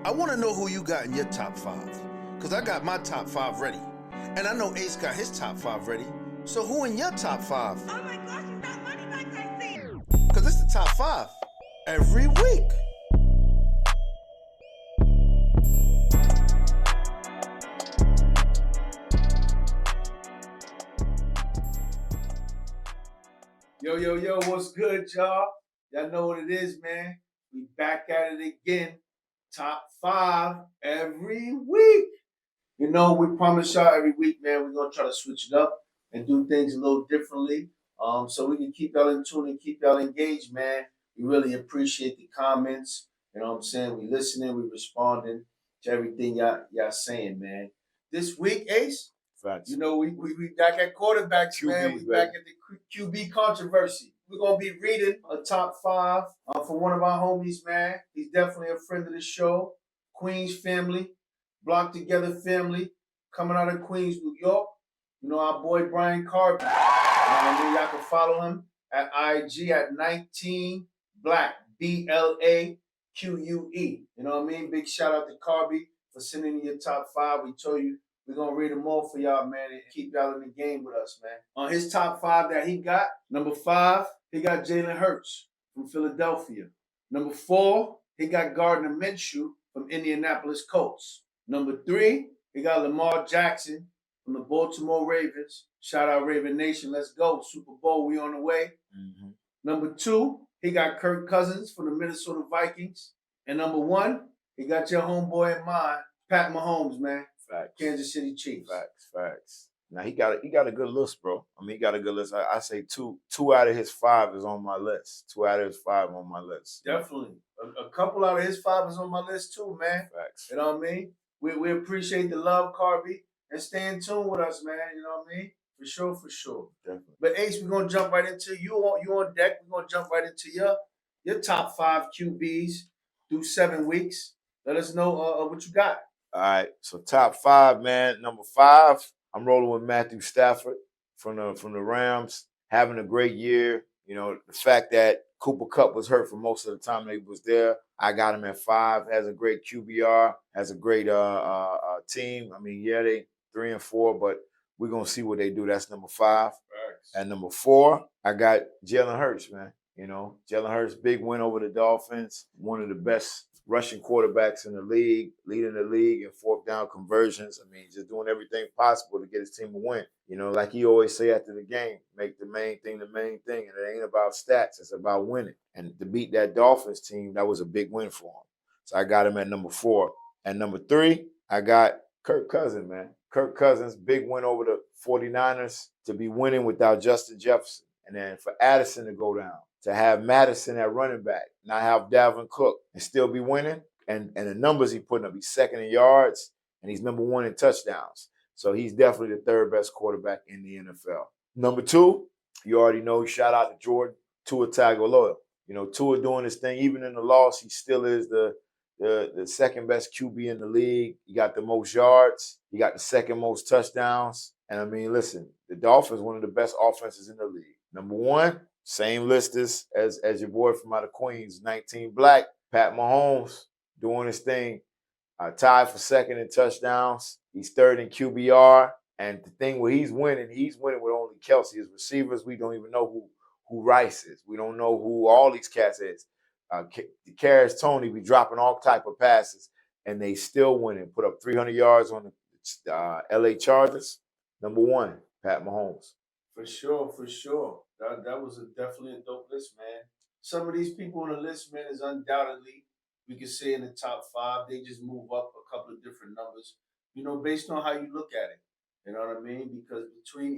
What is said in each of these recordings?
I want to know who you got in your top 5, because I got my top 5 ready. And I know Ace got his top 5 ready. So who in your top 5? Oh my gosh, you got money back, I see. Because it's the top 5 every week. Yo, what's good, y'all? Y'all know what it is, man. We back at it again. Top 5 every week. You know, we promise y'all every week, man, we're going to try to switch it up and do things a little differently so we can keep y'all in tune and keep y'all engaged, man. We really appreciate the comments. You know what I'm saying? We listening, we responding to everything y'all saying, man. This week, Ace, Facts. you know, we back at quarterbacks, QBs, man. We baby. back at the QB controversy. We're going to be reading a top 5 from one of our homies, man. He's definitely a friend of the show. Queens family, Block Together family, coming out of Queens, New York. You know, our boy Brian CARBY. You know what I mean? Y'all can follow him at IG at 19 Black, BLAQUE. You know what I mean? Big shout out to CARBY for sending in your top 5. We told you we're going to read them all for y'all, man, and keep y'all in the game with us, man. On his top 5 that he got, number 5, he got Jalen Hurts from Philadelphia. Number 4, he got Gardner Minshew from Indianapolis Colts. Number 3, he got Lamar Jackson from the Baltimore Ravens. Shout out Raven Nation. Let's go. Super Bowl, we on the way. Mm-hmm. Number 2, he got Kirk Cousins from the Minnesota Vikings. And number 1, he got your homeboy and mine, Pat Mahomes, man. Facts. Kansas City Chiefs. Facts. Now he got a good list, bro. I mean, he got a good list. I say two out of his 5 is on my list. 2 out of his 5 on my list. Definitely. A couple out of his 5 is on my list too, man. Facts. You know what I mean? We appreciate the love, CARBY, and stay in tune with us, man. You know what I mean? For sure. Definitely. But Ace, we're gonna jump right into you on deck. We're gonna jump right into your top 5 QBs through 7 weeks. Let us know what you got. All right. So top 5, man. Number 5, I'm rolling with Matthew Stafford from the Rams, having a great year. You know, the fact that Cooper Kupp was hurt for most of the time that he was there, I got him at 5. Has a great QBR, has a great team. I mean, yeah, they 3 and 4, but we're gonna see what they do. That's number 5. At number 4, I got Jalen Hurts, man. You know, Jalen Hurts, big win over the Dolphins, one of the best rushing quarterbacks in the league, leading the league in 4th down conversions. I mean, just doing everything possible to get his team a win. You know, like he always say after the game, make the main thing the main thing. And it ain't about stats, it's about winning. And to beat that Dolphins team, that was a big win for him. So I got him at number 4. At number 3, I got Kirk Cousins, man. Kirk Cousins, big win over the 49ers, to be winning without Justin Jefferson. And then for Addison to go down, to have Madison at running back, not have Dalvin Cook, and still be winning. And the numbers he's putting up, he's 2nd in yards, and he's number 1 in touchdowns. So he's definitely the 3rd best quarterback in the NFL. Number 2, you already know, shout out to Jordan, Tua Tagovailoa. You know, Tua doing his thing. Even in the loss, he still is the 2nd best QB in the league. He got the most yards. He got the 2nd most touchdowns. And I mean, listen, the Dolphins, one of the best offenses in the league. Number 1, same list as your boy from out of Queens, 19 Black, Pat Mahomes, doing his thing. Tied for 2nd in touchdowns. He's 3rd in QBR. And the thing where he's winning with only Kelsey. His receivers, we don't even know who Rice is. We don't know who all these cats is. Karras Tony be dropping all type of passes, and they still winning. Put up 300 yards on the LA Chargers. Number 1, Pat Mahomes. For sure. That was definitely a dope list, man. Some of these people on the list, man, is undoubtedly, we could say in the top 5. They just move up a couple of different numbers, you know, based on how you look at it. You know what I mean? Because between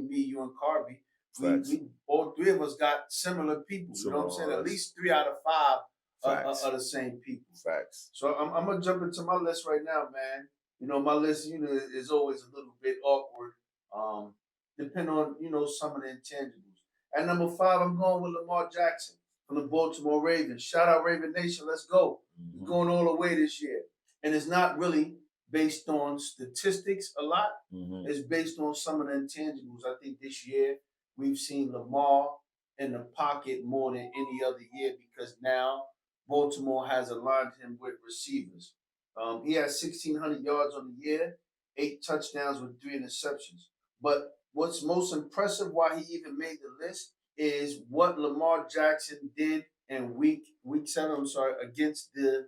me, you, and CARBY, we all 3 of us got similar people. You know what I'm saying? At least 3 out of 5 are the same people. Facts. So I'm gonna jump into my list right now, man. You know, my list, you know, is always a little bit awkward, depending on, you know, some of the intangibles. At number 5, I'm going with Lamar Jackson from the Baltimore Ravens. Shout out Raven Nation, let's go. Mm-hmm. We're going all the way this year. And it's not really based on statistics a lot. Mm-hmm. It's based on some of the intangibles. I think this year we've seen Lamar in the pocket more than any other year because now Baltimore has aligned him with receivers. He has 1,600 yards on the year, 8 touchdowns with 3 interceptions. But what's most impressive, why he even made the list, is what Lamar Jackson did in week 7, against the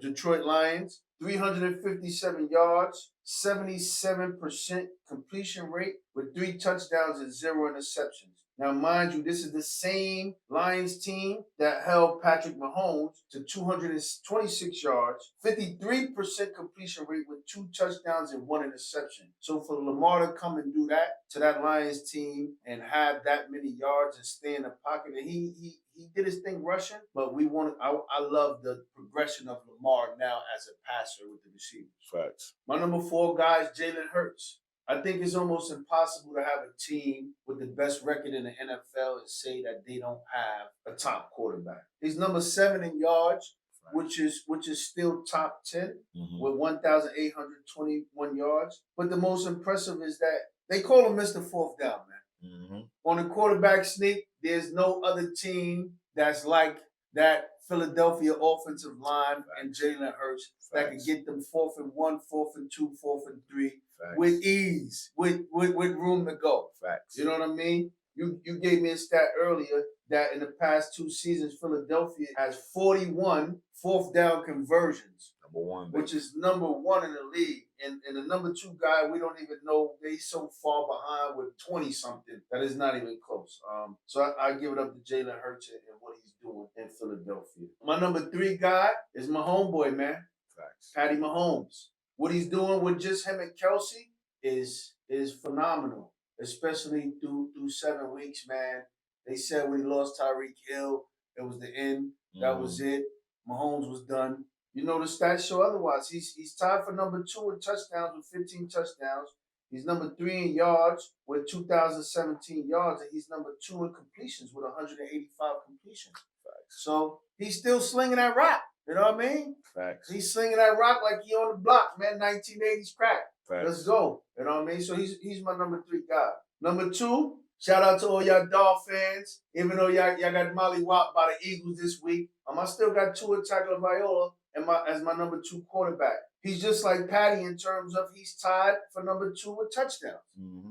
Detroit Lions. 357 yards, 77% completion rate with 3 touchdowns and 0 interceptions. Now, mind you, this is the same Lions team that held Patrick Mahomes to 226 yards, 53% completion rate with 2 touchdowns and 1 interception. So for Lamar to come and do that to that Lions team and have that many yards and stay in the pocket, and he did his thing rushing, but I love the progression of Lamar now as a passer with the receivers. Facts. My number 4 guy is Jalen Hurts. I think it's almost impossible to have a team with the best record in the NFL and say that they don't have a top quarterback. He's number 7 in yards, which is still top 10 with 1,821 yards. But the most impressive is that they call him Mr. Fourth Down, man. On the quarterback sneak, there's no other team that's like that Philadelphia offensive line and Jalen Hurts that can get them 4th and 1, 4th and 2, 4th and 3 with ease, with room to go. Facts. You know what I mean? You gave me a stat earlier that in the past 2 seasons, Philadelphia has 41 4th down conversions. Number 1, baby. Which is number 1 in the league. And the number 2 guy, we don't even know. They're so far behind with 20-something that is not even close. So I give it up to Jalen Hurts and what he's doing in Philadelphia. My number 3 guy is my homeboy, man. Facts. Patty Mahomes. What he's doing with just him and Kelsey is phenomenal, especially through 7 weeks, man. They said when he lost Tyreek Hill, it was the end. That was it. Mahomes was done. You know, the stats show otherwise. He's tied for number 2 in touchdowns with 15 touchdowns. He's number 3 in yards with 2,017 yards, and he's number 2 in completions with 185 completions. Facts. So he's still slinging that rock. You know what I mean? Facts. He's slinging that rock like he on the block, man. 1980s crack. Facts. Let's go. You know what I mean? So he's my number 3 guy. Number 2, shout out to all y'all Dog fans. Even though y'all got mollywopped by the Eagles this week, I still got Tua Tagovailoa as my number 2 quarterback. He's just like Patty in terms of he's tied for number 2 with touchdowns,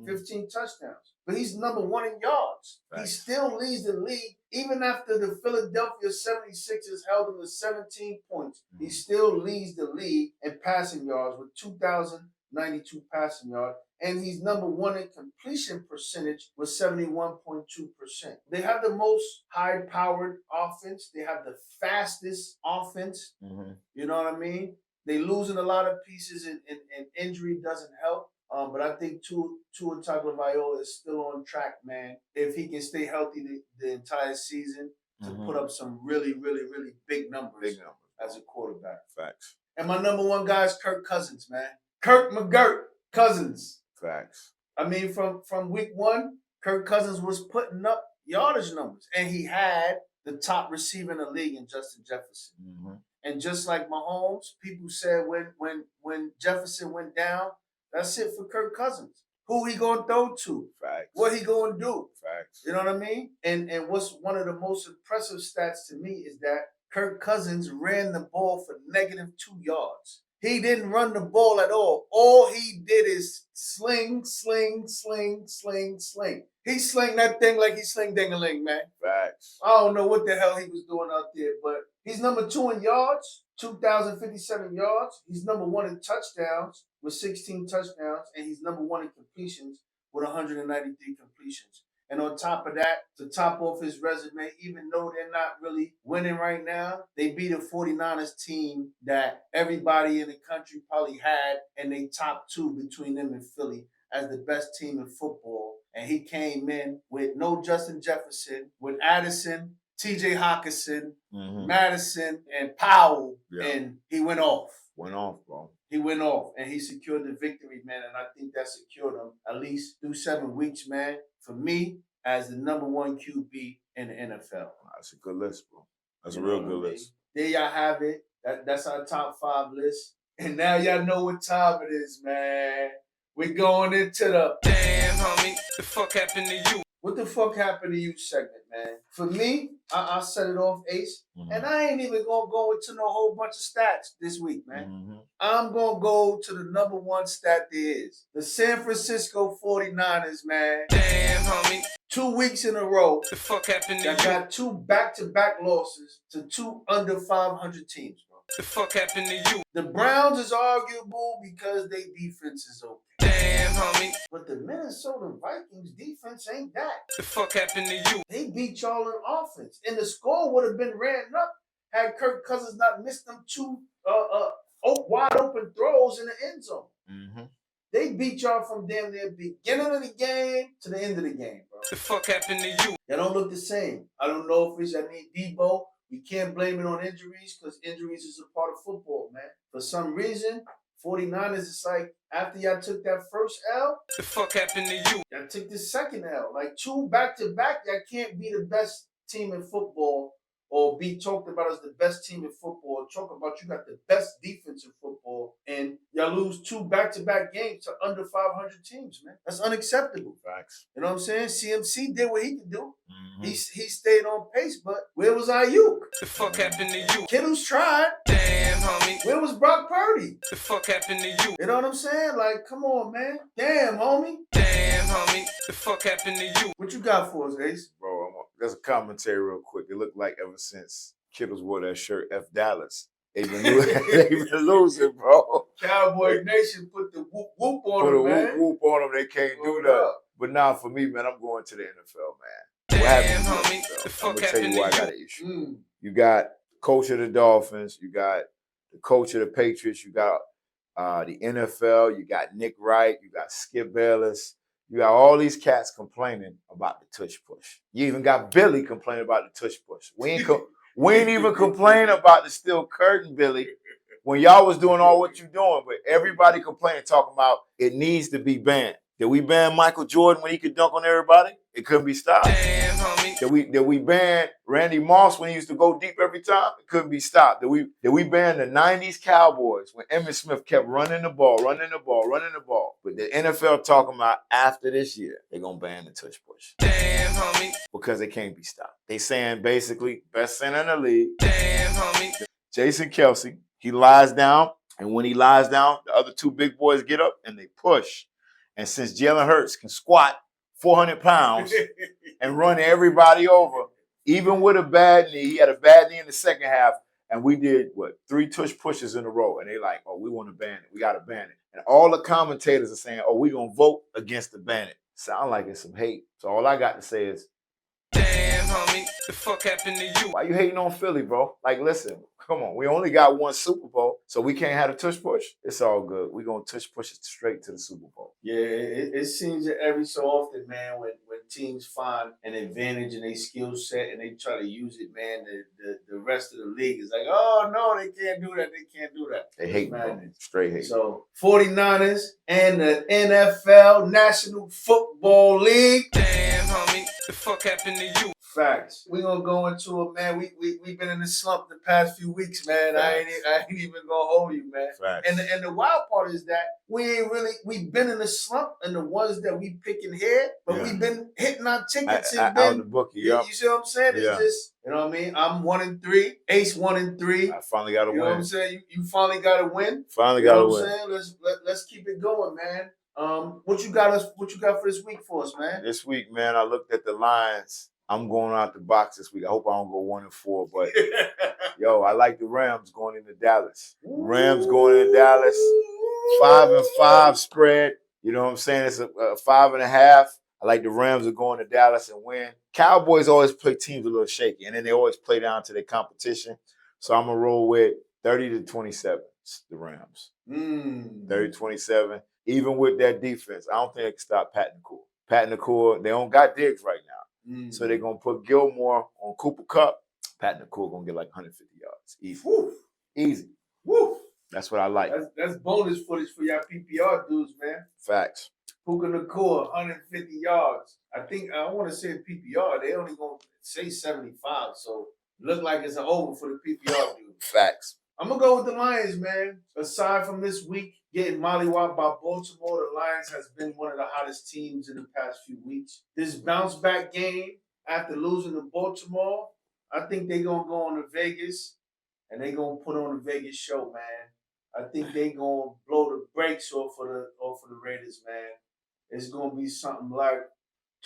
15 touchdowns. But he's number 1 in yards. Right. He still leads the league. Even after the Philadelphia 76ers held him to 17 points, he still leads the league in passing yards with 2,092 passing yards. And he's number 1 in completion percentage with 71.2%. They have the most high-powered offense. They have the fastest offense. You know what I mean? They losing a lot of pieces, and injury doesn't help. But I think Tua Tagovailoa is still on track, man. If he can stay healthy the entire season to put up some really, really, really big numbers as a quarterback. Facts. And my number 1 guy is Kirk Cousins, man. Kirk McGirt Cousins. Facts. I mean, from week 1, Kirk Cousins was putting up yardage numbers, and he had the top receiver in the league in Justin Jefferson. And just like Mahomes, people said when Jefferson went down, that's it for Kirk Cousins. Who he gonna throw to? Facts. What he gonna do? Facts. You know what I mean? And what's one of the most impressive stats to me is that Kirk Cousins ran the ball for -2 yards. He didn't run the ball at all. All he did is sling, sling, sling, sling, sling. He sling that thing like he sling ding-a-ling, man. Facts. I don't know what the hell he was doing out there, but he's number 2 in yards, 2,057 yards. He's number 1 in touchdowns with 16 touchdowns, and he's number 1 in completions with 193 completions. And on top of that, to top off his resume, even though they're not really winning right now, they beat a 49ers team that everybody in the country probably had, and they top 2 between them and Philly as the best team in football. And he came in with no Justin Jefferson, with Addison, TJ Hawkinson, Madison, and Powell, and he went off. Went off, bro. He went off, and he secured the victory, man, and I think that secured him at least through 7 weeks, man, for me as the number 1 QB in the NFL. That's a good list, bro. That's a real good list. There y'all have it. That's our top 5 list. And now y'all know what time it is, man. We're going into the... Damn, homie, the fuck happened to you? What the fuck happened to you segment, man? For me, I set it off, Ace. And I ain't even gonna go into no whole bunch of stats this week, man. I'm gonna go to the number one stat there is. The San Francisco 49ers, man. Damn, homie. 2 weeks in a row. The fuck happened to That you? got 2 back-to-back losses to 2 under 500 teams, bro. The fuck happened to you? The Browns is arguable because their defense is okay. Damn, homie. But the Minnesota Vikings defense ain't that. The fuck happened to you? They beat y'all in offense. And the score would have been ran up had Kirk Cousins not missed them 2 wide open throws in the end zone. They beat y'all from damn near beginning of the game to the end of the game, bro. The fuck happened to you? They don't look the same. I don't know if it's I need Debo. We can't blame it on injuries because injuries is a part of football, man. For some reason, 49ers is like, after y'all took that first L, the fuck happened to you? Y'all took the second L. Like 2 back-to-back, y'all can't be the best team in football or be talked about as the best team in football, or talk about you got the best defense in football, and y'all lose 2 back-to-back games to under 500 teams, man. That's unacceptable. Facts. You know what I'm saying? CMC did what he could do. He stayed on pace, but where was Ayuk? The fuck happened to you? Kittle's tried. Damn, homie. Where was Brock Purdy? The fuck happened to you? You know what I'm saying? Like, come on, man. Damn, homie. Damn, homie. The fuck happened to you? What you got for us, Ace? Bro, there's a commentary real quick. It looked like ever since Kittles wore that shirt, F Dallas, they've been losing, bro. Cowboy Nation put the whoop whoop on Put them, a man. whoop on them. They can't do that. Up. But now for me, man, I'm going to the NFL, man. Damn, What happened to homie. the The NFL? fuck I'm gonna tell you happened why I to got an issue. You got coach of the Dolphins. You got the coach of the Patriots. You got the NFL. You got Nick Wright. You got Skip Bayless. You got all these cats complaining about the tush push. You even got Billy complaining about the tush push. We ain't even complaining about the steel curtain, Billy, when y'all was doing all what you doing. But everybody complaining, talking about it needs to be banned. Did we ban Michael Jordan when he could dunk on everybody? It couldn't be stopped. Damn, homie. Did we ban Randy Moss when he used to go deep every time? It couldn't be stopped. Did we ban the 90s Cowboys when Emmitt Smith kept running the ball? But the NFL talking about after this year, they're going to ban the tush push. Damn, homie. Because it can't be stopped. They saying basically best center in the league. Damn, homie. Jason Kelsey, he lies down. And when he lies down, the other 2 big boys get up and they push. And since Jalen Hurts can squat 400 pounds and run everybody over, even with a bad knee, he had a bad knee in the second half, and we did, 3 tush pushes in a row, and they like, oh, we want to ban it. We got to ban it. And all the commentators are saying, oh, we're going to vote against the ban it. Sound like it's some hate. So all I got to say is, damn, homie. The fuck happened to you? why you hating on Philly, bro? Like, listen, come on. We only got 1 Super Bowl, so we can't have a tush push. It's all good. We're going to tush push it straight to the Super Bowl. Yeah, it seems that every so often, man, when teams find an advantage in their skill set and they try to use it, man, the rest of the league is like, oh, no, they can't do that. They can't do that. They hate, bro. Straight hate. So, 49ers and the NFL, National Football League. Damn, homie. The fuck happened to you? Facts. We're gonna go into it, man. We've been in the slump the past few weeks, man. I ain't even gonna hold you, man. Facts. And the wild part is that we've been in the slump, and the ones that we picking here, but we've been hitting our tickets and been out the bookie. You see what I'm saying? It's just, you know what I mean? I'm 1-3, Ace 1-3. I finally got to win. You know what I'm saying? You finally got to win. Finally got to win. You know what I'm saying? Let's keep it going, man. What you got for this week for us, man? This week, man, I looked at the lines. I'm going out the box this week. I hope I don't go 1-4, but yo, I like the Rams going into Dallas. Rams going into Dallas. 5-5 spread. You know what I'm saying? It's a 5.5. I like the Rams are going to Dallas and win. Cowboys always play teams a little shaky, and then they always play down to their competition. So I'm gonna roll with 30-27. The Rams. 30-27. Even with that defense, I don't think they can stop Pat McCool. Pat McCool, they don't got Diggs right now. So they're going to put Gilmore on Cooper Kupp. Pat McCool going to get like 150 yards. Easy. Woo. Easy. Woo. That's what I like. That's bonus footage for y'all PPR dudes, man. Facts. Puka Nacua, 150 yards. I want to say PPR, they only going to say 75. So look like it's an over for the PPR dude. Facts. I'm gonna go with the Lions, man. Aside from this week getting mollywopped by Baltimore, the Lions has been one of the hottest teams in the past few weeks. This bounce back game after losing to Baltimore, I think they're gonna go on to Vegas and they're gonna put on a Vegas show, man. I think they're gonna blow the brakes off of the Raiders, man. It's gonna be something like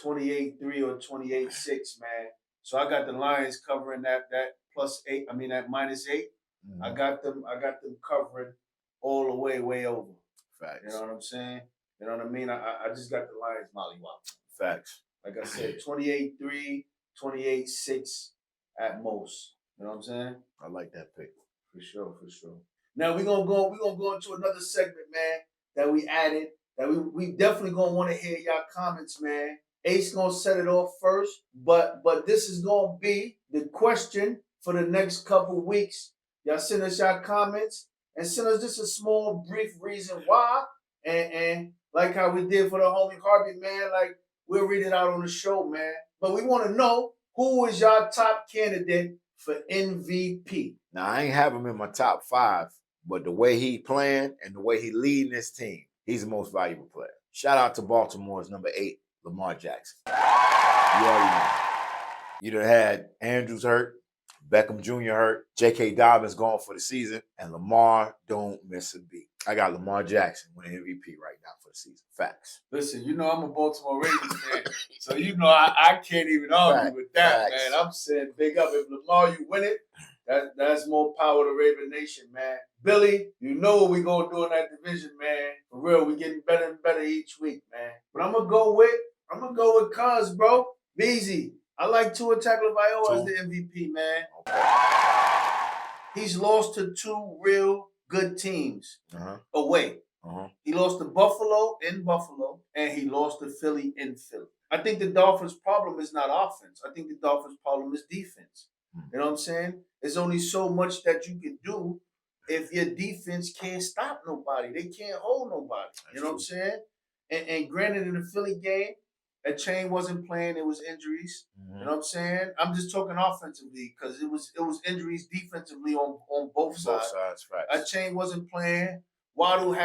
28-3 or 28-6, man. So I got the Lions covering that +8. I mean that -8. Mhm. I got them covering all the way over. Facts. You know what I'm saying? You know what I mean? I just got the Lions mollywop. Facts. Like I said, 28-3, 28-6 at most. You know what I'm saying? I like that pick. For sure. Now we're gonna go into another segment, man, that we added. That we definitely gonna want to hear y'all comments, man. Ace gonna set it off first, but this is gonna be the question for the next couple weeks. Y'all send us y'all comments and send us just a small, brief reason why. And like how we did for the homie CARBY, man, like we'll read it out on the show, man. But we want to know who is y'all top candidate for MVP. Now, I ain't have him in my top 5, but the way he playing and the way he leading this team, he's the most valuable player. Shout out to Baltimore's number 8, Lamar Jackson. You already know. You done had Andrews hurt, Beckham Jr. hurt, J.K. Dobbins gone for the season, and Lamar don't miss a beat. I got Lamar Jackson winning MVP right now for the season. Facts. Listen, you know I'm a Baltimore Ravens fan, so you know I can't even argue with that, Facts. man. I'm saying big up. If Lamar, you win it, that's more power to Raven Nation, man. Billy, you know what we gonna do in that division, man. For real, we getting better and better each week, man. But I'm gonna go with Cuz, bro. Beezy. I like Tua Tagovailoa as the MVP, man. He's lost to 2 real good teams away. He lost to Buffalo in Buffalo, and he lost to Philly in Philly. I think the Dolphins' problem is not offense. I think the Dolphins' problem is defense. You know what I'm saying? There's only so much that you can do if your defense can't stop nobody. They can't hold nobody. You know what I'm saying? And granted, in the Philly game, that chain wasn't playing. It was injuries. You know what I'm saying? I'm just talking offensively because it was injuries defensively on both sides. Right. That chain wasn't playing. Waddle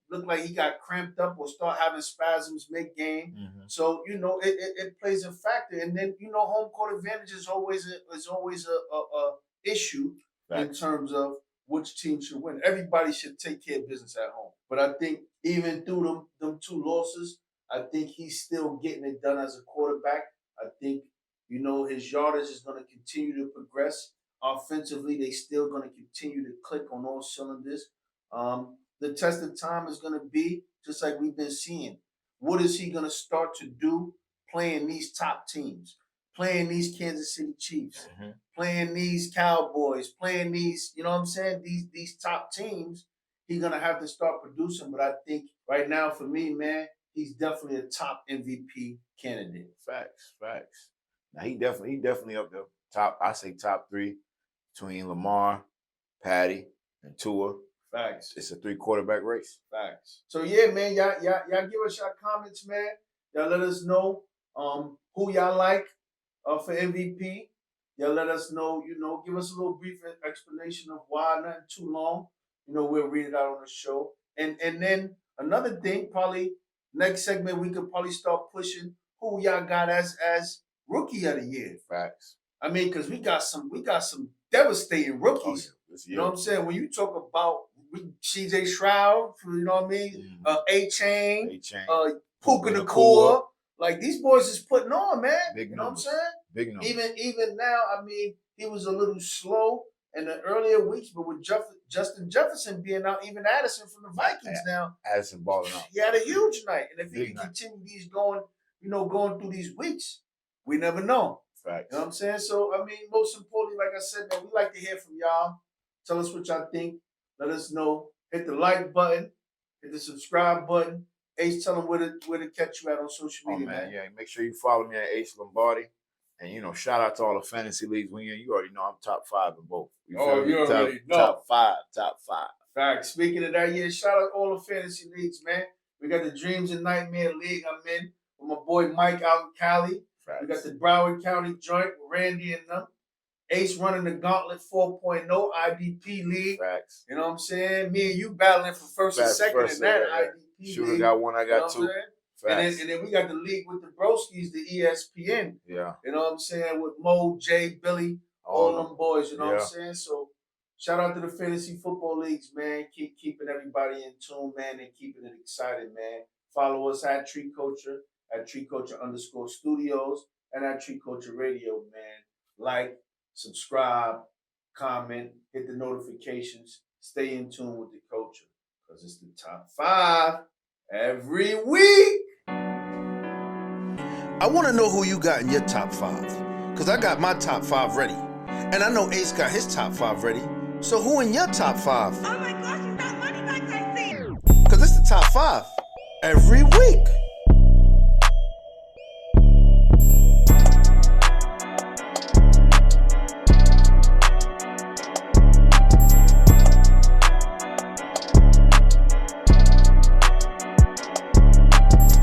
looked like he got cramped up or start having spasms mid-game. So, you know, it plays a factor. And then, you know, home court advantage is always a issue in terms of which team should win. Everybody should take care of business at home. But I think even through them 2 losses, I think he's still getting it done as a quarterback. I think, you know, his yardage is going to continue to progress. Offensively, they still going to continue to click on all cylinders. The test of time is going to be, just like we've been seeing, what is he going to start to do playing these top teams, playing these Kansas City Chiefs, playing these Cowboys, playing these, you know what I'm saying, these top teams. He's going to have to start producing. But I think right now, for me, man, he's definitely a top MVP candidate. Facts. Now he definitely up there. I say top 3 between Lamar, Patty, and Tua. Facts. It's a 3 quarterback race. Facts. So yeah, man, y'all give us your comments, man. Y'all let us know who y'all like for MVP. Y'all let us know, you know, give us a little brief explanation of why, nothing too long. You know, we'll read it out on the show. And then another thing, probably next segment we could probably start pushing who y'all got as rookie of the year. Facts. I mean, because we got some devastating rookies. You know what I'm saying? When you talk about CJ Shroud, you know what I mean? A-Chain, Puka Nacua. Like, these boys is putting on, man. Big you know numbers. What I'm saying? Big numbers. Even now, I mean, he was a little slow in the earlier weeks, but with Justin Jefferson being out, even Addison from the Vikings now. Addison balling out. He had a huge night. And if he Big can night. continue these going through these weeks, we never know. Facts. You know what I'm saying? So, I mean, most importantly, like I said, man, we like to hear from y'all. Tell us what y'all think. Let us know. Hit the like button. Hit the subscribe button. Ace, tell them where to catch you at on social media, man. Yeah, make sure you follow me at Ace Lombardi. And, you know, shout out to all the fantasy leagues. When you already know I'm top 5 in both. You already know. Top 5. Facts. Speaking of that, yeah, shout out all the fantasy leagues, man. We got the Dreams and Nightmare League I'm in with my boy Mike out in Cali. Facts. We got the Broward County joint with Randy and them. Ace running the Gauntlet 4.0 IDP League. Facts. You know what I'm saying? Me and you battling for first and second in that IDP Shoodah league. got one, I You know got what two. I'm saying? And then we got the league with the Broskies, the ESPN. Yeah. You know what I'm saying? With Mo, Jay, Billy, all them boys. You know what I'm saying? So shout out to the fantasy football leagues, man. Keep keeping everybody in tune, man, and keeping it excited, man. Follow us at Tree Culture, at Tree Culture _studios, and at Tree Culture Radio, man. Like, subscribe, comment, hit the notifications. Stay in tune with the culture, because it's the top 5 every week. I want to know who you got in your top 5, because I got my top 5 ready. And I know Ace got his top 5 ready. So who in your top 5? Oh my gosh, you got money like I see. Because it's the top 5 every week.